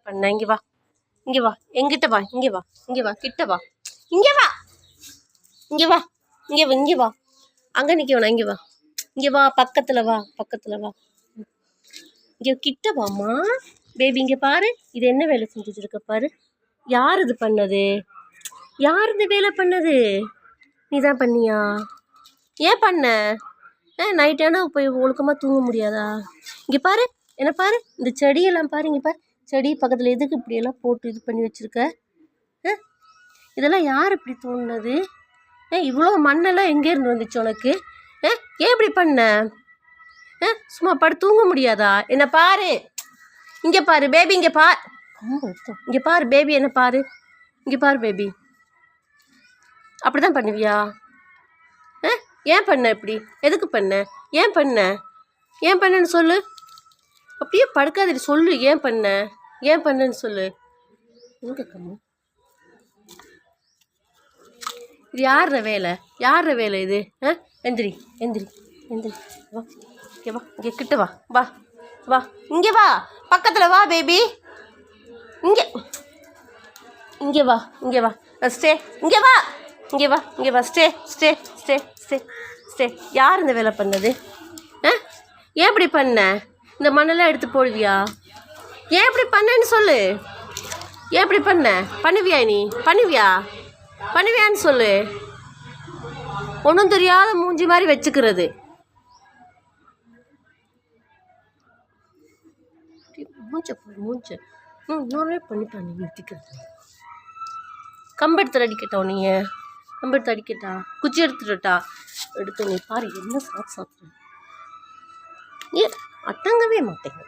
பண்ண? இங்கே வா, இங்கே வா, எங்கிட்ட வா, இங்கே வா, இங்கே வா, கிட்ட வா, இங்கே வா, இங்கே வா, இங்கே வா, இங்கே வா, அங்கே நிற்க வேணாம், இங்கே வா, இங்கே வா, பக்கத்தில் வா, பக்கத்தில் வா, இங்கே கிட்ட வாம்மா. பேபி இங்கே பாரு, இது என்ன வேலை செஞ்சுட்டு இருக்க பாரு. யார் இது பண்ணது? யார் இந்த வேலை பண்ணது? நீ தான் பண்ணியா? ஏன் பண்ண? நைட்டானா போய் ஒழுக்கமாக தூங்க முடியாதா? இங்கே பாரு, என்ன பாரு, இந்த செடியெல்லாம் பாரு, இங்கே பாரு, செடி பக்கத்தில் எதுக்கு இப்படியெல்லாம் போட்டு இது பண்ணி வச்சுருக்க? இதெல்லாம் யார் இப்படி தோணுனது? இவ்வளோ மண்ணெல்லாம் எங்கேருந்து வந்துச்சு உனக்கு? ஏன் இப்படி பண்ண? சும்மா படு தூங்க முடியாதா? என்ன பாரு, இங்கே பாரு பேபி, இங்கே பார், இங்கே பாரு பேபி, என்ன பாரு, இங்கே பாரு பேபி. அப்படி தான் பண்ணுவியா? ஏன் பண்ண இப்படி? எதுக்கு பண்ண? ஏன் பண்ண? ஏன் பண்ணன்னு சொல்லு. அப்படியே படுக்காதடி, சொல்லு ஏன் பண்ண? ஏன் பண்ணன்னு சொல்லு. எங்கே கம்மு? இது யார வேலை? யார வேலை இது? எந்திரி, எந்திரி, எந்திரி, வா, இங்கே வா, இங்கே கிட்ட வா, வா, வா, இங்கே வா, பக்கத்தில் வா பேபி, இங்கே, இங்கே வா, இங்கே வா, ஸ்டே, இங்கே வா, இங்கே வா, இங்கே வா, stay, stay, stay, stay, stay. யார் இந்த வேலை பண்ணது? ஏன் இப்படி பண்ண? இந்த மண்ணெல்லாம் எடுத்து போடுவியா? ஏன் இப்படி பண்ணேன்னு சொல்லு. ஏன் இப்படி பண்ண? பண்ணுவியா நீ? பண்ணுவியா? பண்ணுவியான்னு சொல்லு. ஒன்றும் தெரியாத மூஞ்சி மாதிரி வச்சுக்கிறது. மூஞ்ச இன்னொரு பண்ணிட்டான். நிறுத்திக்கிறது. கம்பெடுத்து அடிக்கட்டா? நீ கம்பெடுத்து அடிக்கட்டா? குச்சி எடுத்துட்டா? எடுத்து நீ பாரு என்ன சாப்பிட்ற. ஏன் அடங்கவே மாட்டேங்க.